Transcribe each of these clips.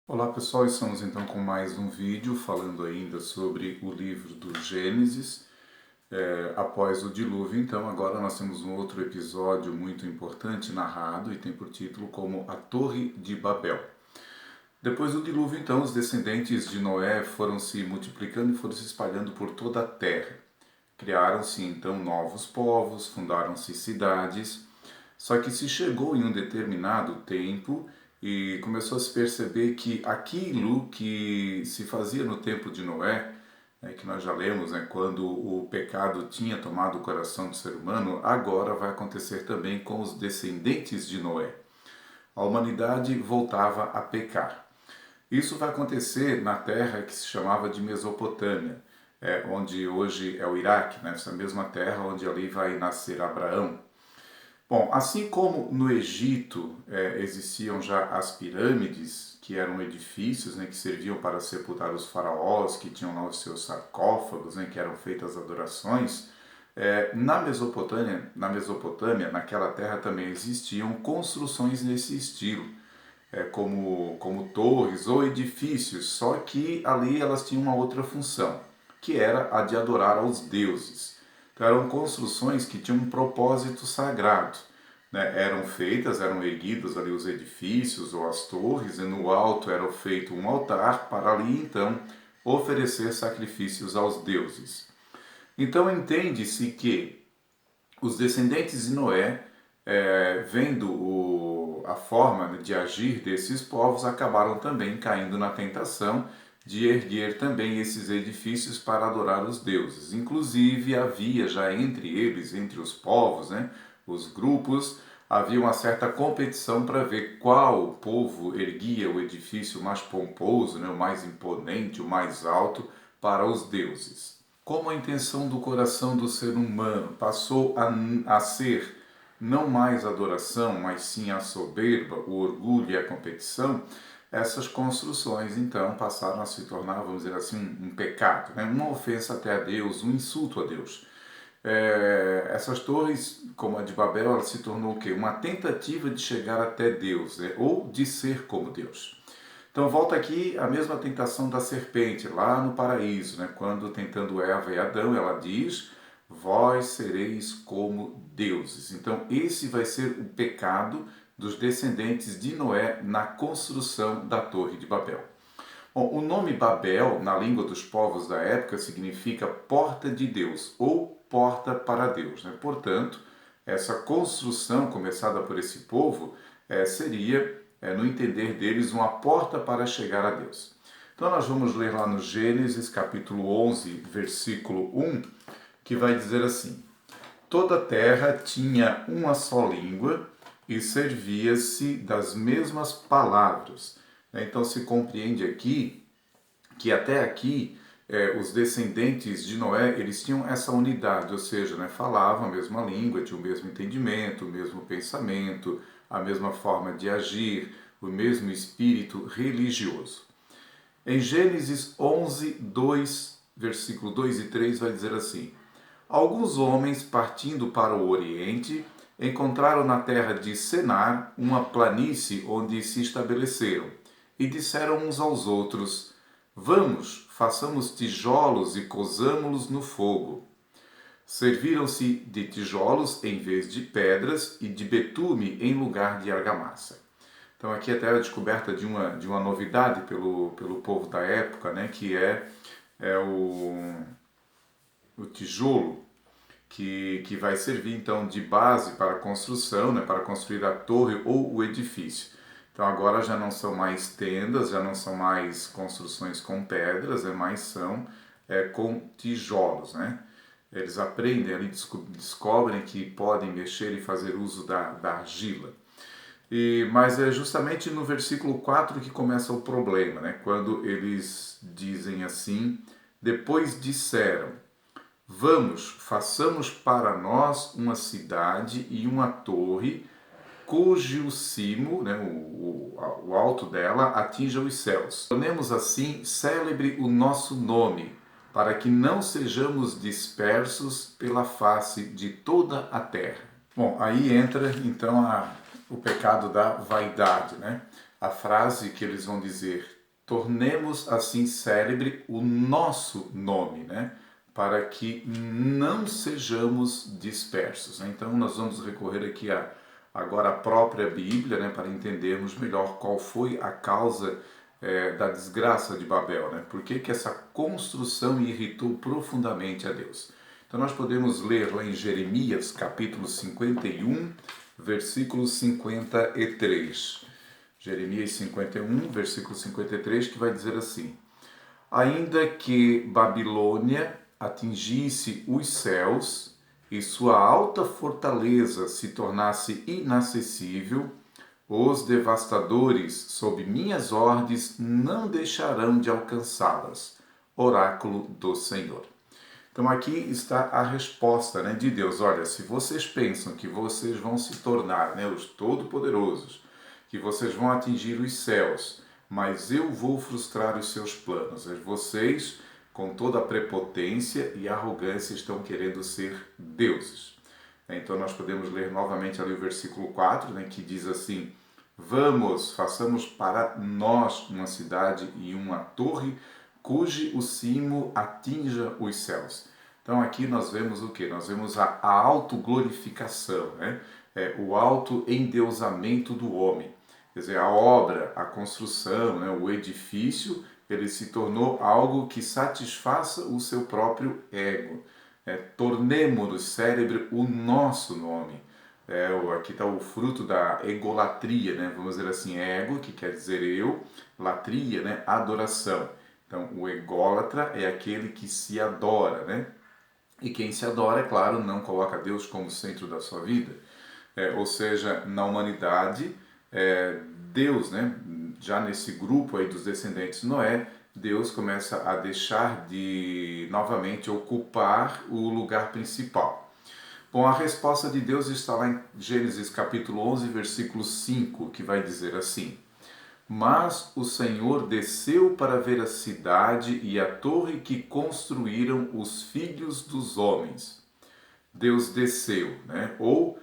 Olá pessoal, estamos então com mais um vídeo falando ainda sobre o livro do Gênesis. Após o dilúvio, então, agora nós temos um outro episódio muito importante narrado e tem por título como A Torre de Babel. Depois do dilúvio, então, os descendentes de Noé foram se multiplicando e foram se espalhando por toda a terra. Criaram-se então novos povos, fundaram-se cidades, só que se chegou em um determinado tempo e começou a se perceber que aquilo que se fazia no tempo de Noé, que nós já lemos, quando o pecado tinha tomado o coração do ser humano, agora vai acontecer também com os descendentes de Noé. A humanidade voltava a pecar. Isso vai acontecer na terra que se chamava de Mesopotâmia, onde hoje é o Iraque, nessa mesma terra onde ali vai nascer Abraão. Bom, assim como no Egito existiam já as pirâmides, que eram edifícios que serviam para sepultar os faraós, que tinham lá os seus sarcófagos, que eram feitas adorações, na Mesopotâmia, naquela terra também existiam construções nesse estilo, como torres ou edifícios, só que ali elas tinham uma outra função, que era a de adorar aos deuses. Então eram construções que tinham um propósito sagrado. Eram erguidos ali os edifícios ou as torres, e no alto era feito um altar para ali então oferecer sacrifícios aos deuses. Então entende-se que os descendentes de Noé, vendo a forma de agir desses povos, acabaram também caindo na tentação de erguer também esses edifícios para adorar os deuses. Inclusive havia já entre eles, entre os povos, os grupos, havia uma certa competição para ver qual povo erguia o edifício mais pomposo, o mais imponente, o mais alto para os deuses. Como a intenção do coração do ser humano passou a ser não mais adoração, mas sim a soberba, o orgulho e a competição, essas construções então passaram a se tornar, vamos dizer assim, um pecado, uma ofensa até a Deus, um insulto a Deus. Essas torres, como a de Babel, ela se tornou o quê? Uma tentativa de chegar até Deus, ou de ser como Deus. Então volta aqui a mesma tentação da serpente, lá no paraíso, quando tentando Eva e Adão, ela diz: vós sereis como deuses. Então esse vai ser o pecado dos descendentes de Noé na construção da Torre de Babel. Bom, o nome Babel, na língua dos povos da época, significa porta de Deus ou porta para Deus. Portanto, essa construção começada por esse povo seria, no entender deles, uma porta para chegar a Deus. Então nós vamos ler lá no Gênesis capítulo 11, versículo 1, que vai dizer assim: toda a terra tinha uma só língua e servia-se das mesmas palavras. Então se compreende aqui que até aqui os descendentes de Noé, eles tinham essa unidade, ou seja, falavam a mesma língua, tinham o mesmo entendimento, o mesmo pensamento, a mesma forma de agir, o mesmo espírito religioso. Em Gênesis 11, 2, versículo 2 e 3 vai dizer assim: alguns homens, partindo para o Oriente, encontraram na terra de Senar uma planície onde se estabeleceram, e disseram uns aos outros: vamos, façamos tijolos e cozamo-los no fogo. Serviram-se de tijolos em vez de pedras e de betume em lugar de argamassa. Então aqui até a descoberta de uma novidade pelo povo da época, que é o tijolo, que vai servir então de base para a construção, para construir a torre ou o edifício. Então agora já não são mais tendas, já não são mais construções com pedras, mas são com tijolos. Eles aprendem ali, descobrem que podem mexer e fazer uso da argila. Mas é justamente no versículo 4 que começa o problema, quando eles dizem assim: depois disseram, vamos, façamos para nós uma cidade e uma torre cujo cimo, o alto dela, atinja os céus. Tornemos assim célebre o nosso nome, para que não sejamos dispersos pela face de toda a terra. Bom, aí entra então o pecado da vaidade. A frase que eles vão dizer: tornemos assim célebre o nosso nome, né? Para que não sejamos dispersos, né? Então nós vamos recorrer aqui agora à própria Bíblia, né? Para entendermos melhor qual foi a causa da desgraça de Babel, né? Por que essa construção irritou profundamente a Deus? Então nós podemos ler lá em Jeremias, capítulo 51, versículo 53. Jeremias 51, versículo 53, que vai dizer assim: ainda que Babilônia atingisse os céus e sua alta fortaleza se tornasse inacessível, os devastadores, sob minhas ordens, não deixarão de alcançá-las. Oráculo do Senhor. Então aqui está a resposta, né, de Deus. Olha, se vocês pensam que vocês vão se tornar, né, os todo-poderosos, que vocês vão atingir os céus, mas eu vou frustrar os seus planos. Vocês, com toda a prepotência e arrogância, estão querendo ser deuses. Então nós podemos ler novamente ali o versículo 4, né, que diz assim: vamos, façamos para nós uma cidade e uma torre, cujo o cimo atinja os céus. Então aqui nós vemos o que? Nós vemos a autoglorificação, né? O autoendeusamento do homem. Quer dizer, a obra, a construção, né? O edifício, ele se tornou algo que satisfaça o seu próprio ego. Tornemo-nos célebre o nosso nome. Aqui está o fruto da egolatria, né? Vamos dizer assim, ego, que quer dizer eu, latria, né? Adoração. Então, o ególatra é aquele que se adora, né? E quem se adora, é claro, não coloca Deus como centro da sua vida. Ou seja, na humanidade, Deus, né? Já nesse grupo aí dos descendentes de Noé, Deus começa a deixar de novamente ocupar o lugar principal. Bom, a resposta de Deus está lá em Gênesis capítulo 11, versículo 5, que vai dizer assim: mas o Senhor desceu para ver a cidade e a torre que construíram os filhos dos homens. Deus desceu, né? Ou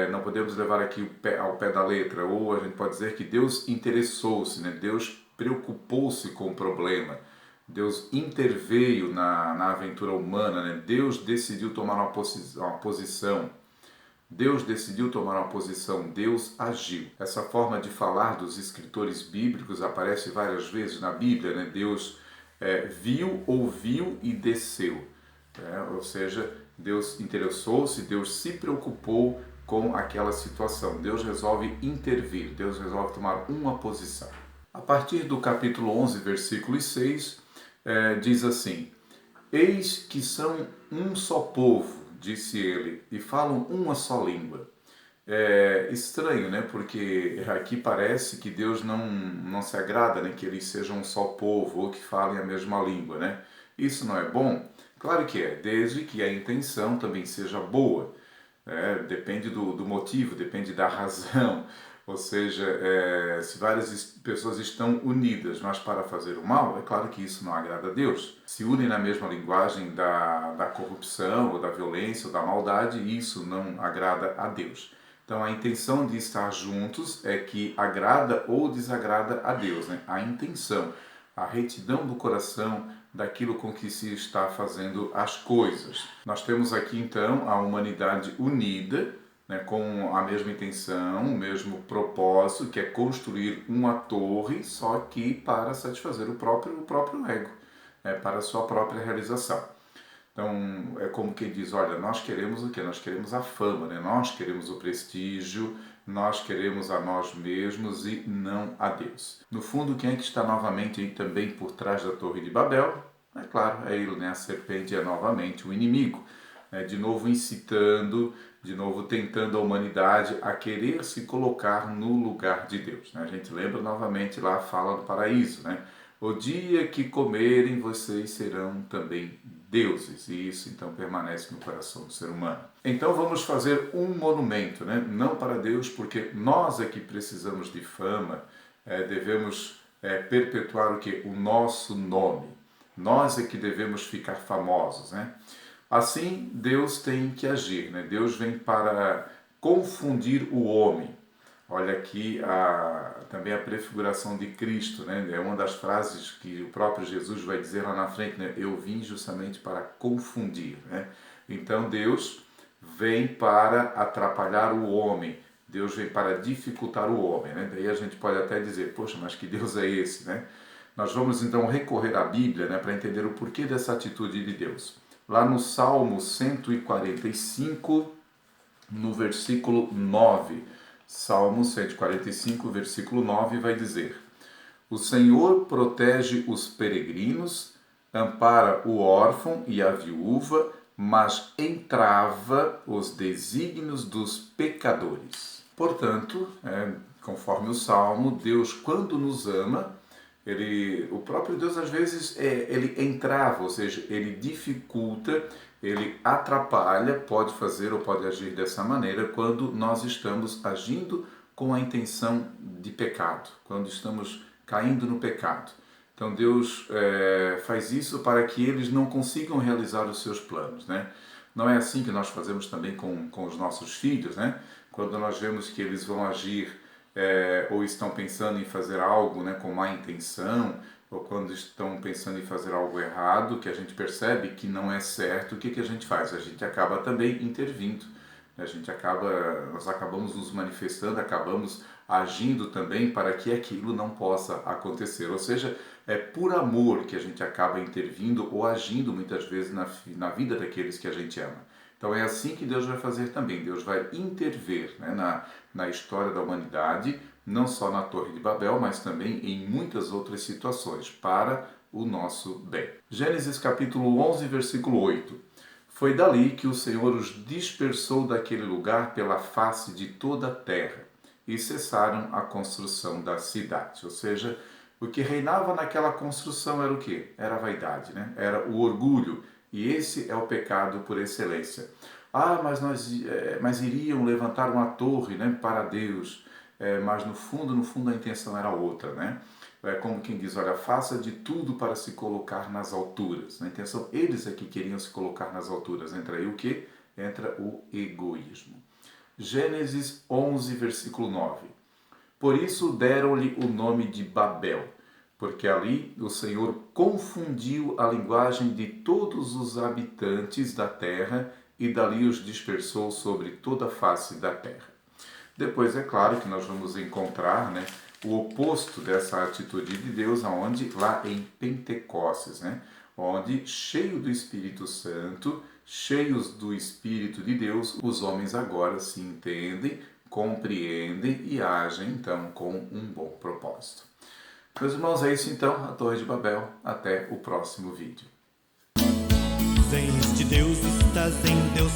não podemos levar aqui ao pé da letra, ou a gente pode dizer que Deus interessou-se, né? Deus preocupou-se com o problema. Deus interveio na aventura humana, né? Deus decidiu tomar uma posição. Deus decidiu tomar uma posição, Deus agiu. Essa forma de falar dos escritores bíblicos aparece várias vezes na Bíblia, né? Deus viu, ouviu e desceu. Ou seja, Deus interessou-se, Deus se preocupou com aquela situação. Deus resolve intervir, Deus resolve tomar uma posição. A partir do capítulo 11, versículo 6, diz assim: eis que são um só povo, disse ele, e falam uma só língua. É estranho, né? Porque aqui parece que Deus não se agrada, né? Que eles sejam um só povo ou que falem a mesma língua, né? Isso não é bom? Claro que é, desde que a intenção também seja boa. Depende do motivo, depende da razão. Ou seja, se várias pessoas estão unidas, mas para fazer o mal, é claro que isso não agrada a Deus. Se unem na mesma linguagem da corrupção, ou da violência, ou da maldade, isso não agrada a Deus. Então a intenção de estar juntos é que agrada ou desagrada a Deus, né? A intenção, a retidão do coração daquilo com que se está fazendo as coisas. Nós temos aqui então a humanidade unida, né, com a mesma intenção, o mesmo propósito, que é construir uma torre, só que para satisfazer o próprio ego, para a sua própria realização. Então, é como quem diz, olha, nós queremos o quê? Nós queremos a fama, né? Nós queremos o prestígio, nós queremos a nós mesmos e não a Deus. No fundo, quem é que está novamente aí também por trás da Torre de Babel? É claro, é ele, né? A serpente é novamente o inimigo, de novo incitando, de novo tentando a humanidade a querer se colocar no lugar de Deus, né? A gente lembra novamente lá a fala do paraíso, né? O dia que comerem, vocês serão também deuses. E isso então permanece no coração do ser humano. Então vamos fazer um monumento, né? Não para Deus, porque nós é que precisamos de fama, devemos perpetuar o que? O nosso nome. Nós é que devemos ficar famosos, né? Assim, Deus tem que agir, né? Deus vem para confundir o homem. Olha aqui também a prefiguração de Cristo, né? É uma das frases que o próprio Jesus vai dizer lá na frente, né? Eu vim justamente para confundir, né? Então Deus vem para atrapalhar o homem, Deus vem para dificultar o homem, né? Daí a gente pode até dizer, poxa, mas que Deus é esse, né? Nós vamos então recorrer à Bíblia, né, para entender o porquê dessa atitude de Deus. Lá no Salmo 145, no versículo 9, Salmo 145, versículo 9, vai dizer: O Senhor protege os peregrinos, ampara o órfão e a viúva, mas entrava os desígnios dos pecadores. Portanto, conforme o Salmo, Deus, quando nos ama, o próprio Deus, às vezes, ele entrava, ou seja, ele dificulta, ele atrapalha, pode fazer ou pode agir dessa maneira quando nós estamos agindo com a intenção de pecado, quando estamos caindo no pecado. Então Deus faz isso para que eles não consigam realizar os seus planos, né? Não é assim que nós fazemos também com os nossos filhos, né? Quando nós vemos que eles vão agir ou estão pensando em fazer algo, né, com má intenção, ou quando estão pensando em fazer algo errado, que a gente percebe que não é certo, o que a gente faz? A gente acaba também intervindo. Nós acabamos nos manifestando, acabamos agindo também para que aquilo não possa acontecer. Ou seja, é por amor que a gente acaba intervindo ou agindo muitas vezes na vida daqueles que a gente ama. Então é assim que Deus vai fazer também. Deus vai intervir, né, na história da humanidade, não só na Torre de Babel, mas também em muitas outras situações, para o nosso bem. Gênesis capítulo 11, versículo 8. Foi dali que o Senhor os dispersou daquele lugar pela face de toda a terra, e cessaram a construção da cidade. Ou seja, o que reinava naquela construção era o quê? Era a vaidade, né? Era o orgulho. E esse é o pecado por excelência. Mas iriam levantar uma torre, né, para Deus. Mas no fundo a intenção era outra, né? É como quem diz, olha, faça de tudo para se colocar nas alturas. Na intenção, eles é que queriam se colocar nas alturas. Entra aí o quê? Entra o egoísmo. Gênesis 11, versículo 9. Por isso deram-lhe o nome de Babel, porque ali o Senhor confundiu a linguagem de todos os habitantes da terra e dali os dispersou sobre toda a face da terra. Depois é claro que nós vamos encontrar, né, o oposto dessa atitude de Deus, aonde lá em Pentecostes, né, onde cheio do Espírito Santo, cheios do Espírito de Deus, os homens agora se entendem, compreendem e agem então com um bom propósito. Meus irmãos, é isso então, a Torre de Babel. Até o próximo vídeo. Vens de Deus, estás em Deus.